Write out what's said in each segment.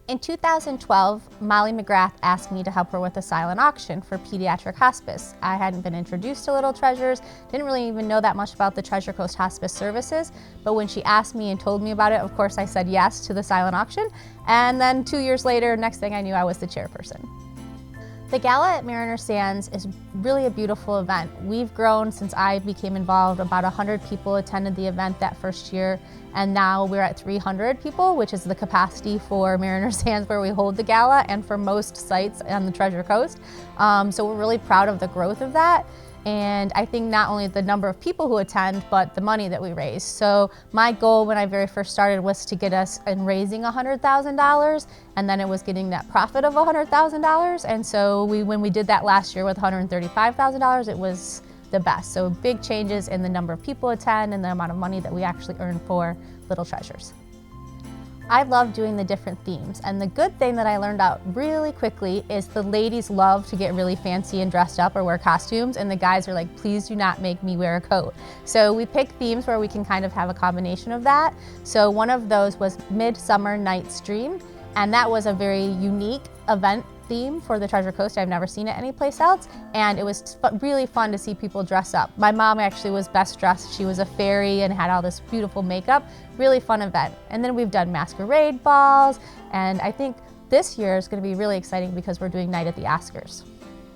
In 2012, Molly McGrath asked me to help her with a silent auction for pediatric hospice. I hadn't been introduced to Little Treasures, didn't really even know that much about the Treasure Coast Hospice services, but when she asked me and told me about it, of course I said yes to the silent auction, and then 2 years later, next thing I knew, I was the chairperson. The gala at Mariner Sands is really a beautiful event. We've grown since I became involved. About 100 people attended the event that first year, and now we're at 300 people, which is the capacity for Mariner Sands where we hold the gala and for most sites on the Treasure Coast. So we're really proud of the growth of that. And I think not only the number of people who attend, but the money that we raise. So my goal when I very first started was to get us in raising $100,000, and then it was getting that profit of $100,000. And so when we did that last year with $135,000, it was the best. So big changes in the number of people attend and the amount of money that we actually earn for Little Treasures. I love doing the different themes, and the good thing that I learned out really quickly is the ladies love to get really fancy and dressed up or wear costumes, and the guys are like, please do not make me wear a coat. So we pick themes where we can kind of have a combination of that. So one of those was Midsummer Night's Dream, and that was a very unique event theme for the Treasure Coast. I've never seen it anyplace else, and it was really fun to see people dress up. My mom actually was best dressed. She was a fairy and had all this beautiful makeup. Really fun event. And then we've done masquerade balls, and I think this year is going to be really exciting because we're doing Night at the Oscars.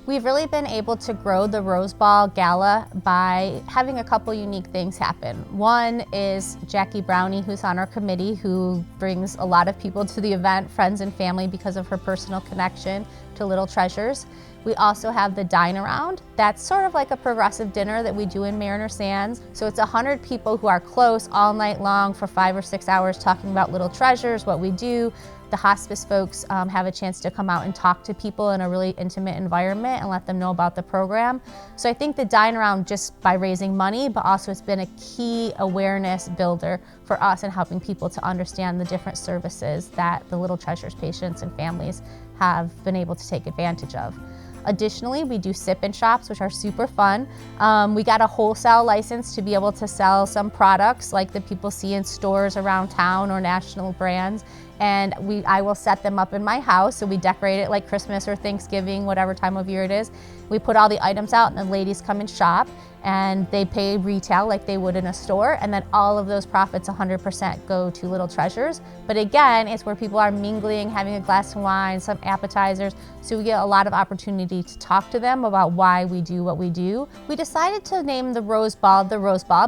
We've really been able to grow the Rose Ball Gala by having a couple unique things happen. One is Jackie Brownie, who's on our committee, who brings a lot of people to the event, friends and family, because of her personal connection to Little Treasures. We also have the Dine Around. That's sort of like a progressive dinner that we do in Mariner Sands. So it's 100 people who are close all night long for 5 or 6 hours talking about Little Treasures, what we do. The hospice folks have a chance to come out and talk to people in a really intimate environment and let them know about the program. So I think the Dine Around, just by raising money, but also it's been a key awareness builder for us in helping people to understand the different services that the Little Treasures patients and families have been able to take advantage of. Additionally, we do sip-in shops, which are super fun. We got a wholesale license to be able to sell some products like that people see in stores around town or national brands. And I will set them up in my house, so we decorate it like Christmas or Thanksgiving, whatever time of year it is. We put all the items out and the ladies come and shop, and they pay retail like they would in a store, and then all of those profits 100% go to Little Treasures. But again, it's where people are mingling, having a glass of wine, some appetizers, so we get a lot of opportunity to talk to them about why we do what we do. We decided to name the Rose Ball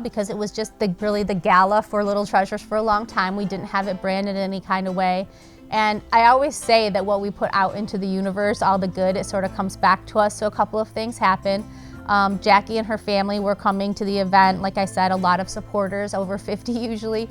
because it was just really the gala for Little Treasures for a long time. We didn't have it branded in any kind of way. And I always say that what we put out into the universe, all the good, it sort of comes back to us. So a couple of things happened. Jackie and her family were coming to the event. Like I said, a lot of supporters, over 50 usually.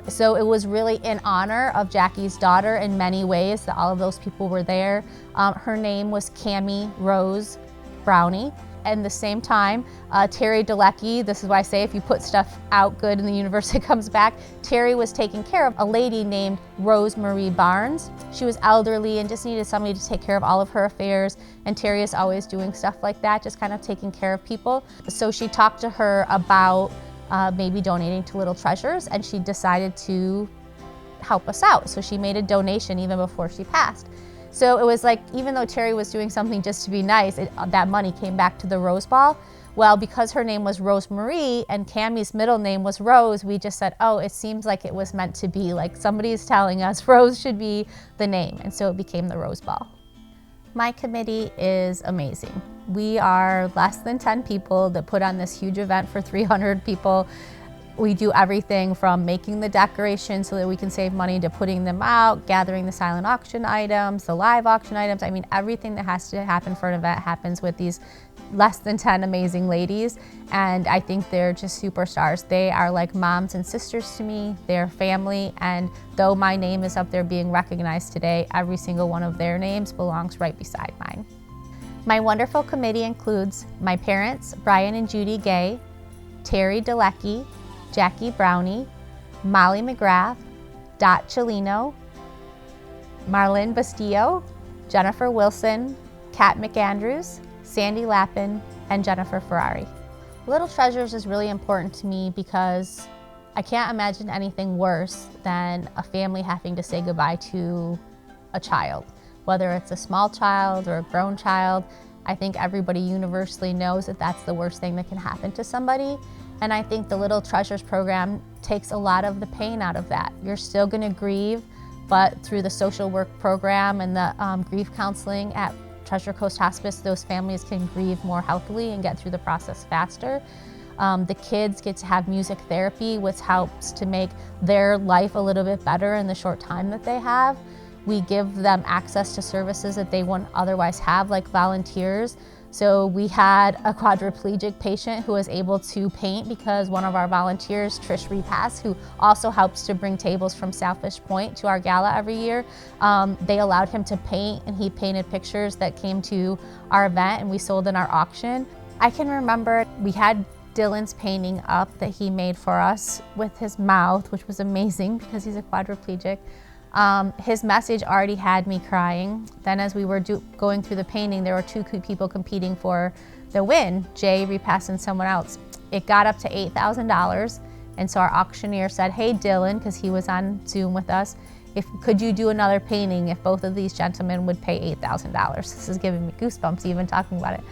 So it was really in honor of Jackie's daughter in many ways that all of those people were there. Her name was Cammie Rose Brownie. At the same time, Terry Delecky, this is why I say if you put stuff out good in the universe, it comes back. Terry was taking care of a lady named Rose Marie Barnes. She was elderly and just needed somebody to take care of all of her affairs. And Terry is always doing stuff like that, just kind of taking care of people. So she talked to her about maybe donating to Little Treasures, and she decided to help us out. So she made a donation even before she passed. So it was like, even though Terry was doing something just to be nice, that money came back to the Rose Ball. Well, because her name was Rose Marie and Cammie's middle name was Rose, we just said, oh, it seems like it was meant to be. Like somebody's telling us Rose should be the name. And so it became the Rose Ball. My committee is amazing. We are less than 10 people that put on this huge event for 300 people. We do everything from making the decorations so that we can save money to putting them out, gathering the silent auction items, the live auction items. I mean, everything that has to happen for an event happens with these less than 10 amazing ladies. And I think they're just superstars. They are like moms and sisters to me. They're family. And though my name is up there being recognized today, every single one of their names belongs right beside mine. My wonderful committee includes my parents, Brian and Judy Gay, Terry Delecky, Jackie Brownie, Molly McGrath, Dot Chelino, Marlene Bastillo, Jennifer Wilson, Kat McAndrews, Sandy Lappin, and Jennifer Ferrari. Little Treasures is really important to me because I can't imagine anything worse than a family having to say goodbye to a child, whether it's a small child or a grown child. I think everybody universally knows that that's the worst thing that can happen to somebody. And I think the Little Treasures program takes a lot of the pain out of that. You're still gonna grieve, but through the social work program and the grief counseling at Treasure Coast Hospice, those families can grieve more healthily and get through the process faster. The kids get to have music therapy, which helps to make their life a little bit better in the short time that they have. We give them access to services that they wouldn't otherwise have, like volunteers. So we had a quadriplegic patient who was able to paint because one of our volunteers, Trish Repass, who also helps to bring tables from Sailfish Point to our gala every year, they allowed him to paint, and he painted pictures that came to our event and we sold in our auction. I can remember we had Dylan's painting up that he made for us with his mouth, which was amazing because he's a quadriplegic. His message already had me crying. Then as we were going through the painting, there were two people competing for the win, Jay Repass and someone else. It got up to $8,000, and so our auctioneer said, "Hey Dylan," because he was on Zoom with us, could you do another painting if both of these gentlemen would pay $8,000? This is giving me goosebumps even talking about it.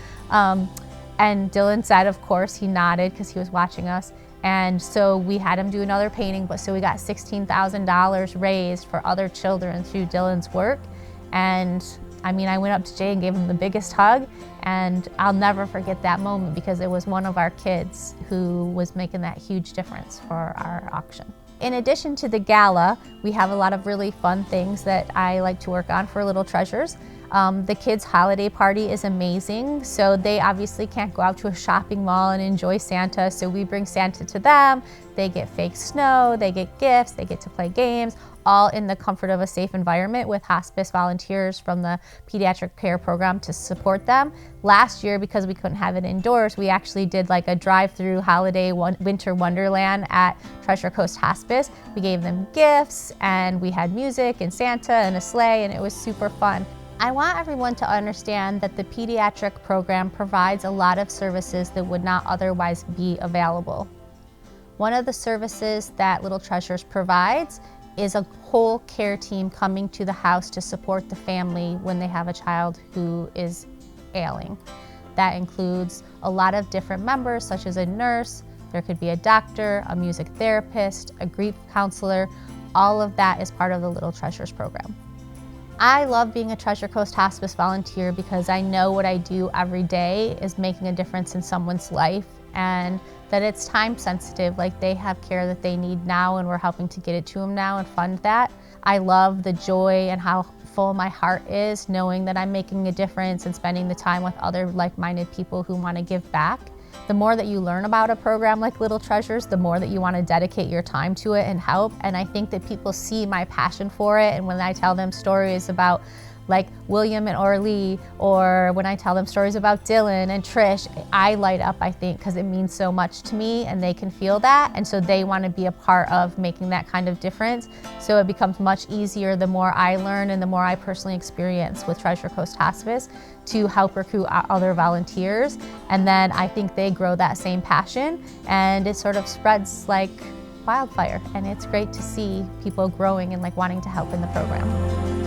And Dylan said, of course, he nodded because he was watching us. And so we had him do another painting, but so we got $16,000 raised for other children through Dylan's work. And I mean, I went up to Jay and gave him the biggest hug, and I'll never forget that moment because it was one of our kids who was making that huge difference for our auction. In addition to the gala, we have a lot of really fun things that I like to work on for Little Treasures. The kids' holiday party is amazing, so they obviously can't go out to a shopping mall and enjoy Santa, so we bring Santa to them. They get fake snow, they get gifts, they get to play games, all in the comfort of a safe environment with hospice volunteers from the pediatric care program to support them. Last year, because we couldn't have it indoors, we actually did like a drive-through holiday winter wonderland at Treasure Coast Hospice. We gave them gifts, and we had music and Santa and a sleigh, and it was super fun. I want everyone to understand that the pediatric program provides a lot of services that would not otherwise be available. One of the services that Little Treasures provides is a whole care team coming to the house to support the family when they have a child who is ailing. That includes a lot of different members, such as a nurse, there could be a doctor, a music therapist, a grief counselor. All of that is part of the Little Treasures program. I love being a Treasure Coast Hospice volunteer because I know what I do every day is making a difference in someone's life, and that it's time sensitive, like they have care that they need now and we're helping to get it to them now and fund that. I love the joy and how full my heart is knowing that I'm making a difference and spending the time with other like-minded people who want to give back. The more that you learn about a program like Little Treasures, the more that you want to dedicate your time to it and help. And I think that people see my passion for it. And when I tell them stories about like William and Orly, or when I tell them stories about Dylan and Trish, I light up, I think, because it means so much to me and they can feel that. And so they want to be a part of making that kind of difference. So it becomes much easier the more I learn and the more I personally experience with Treasure Coast Hospice to help recruit other volunteers. And then I think they grow that same passion and it sort of spreads like wildfire. And it's great to see people growing and like wanting to help in the program.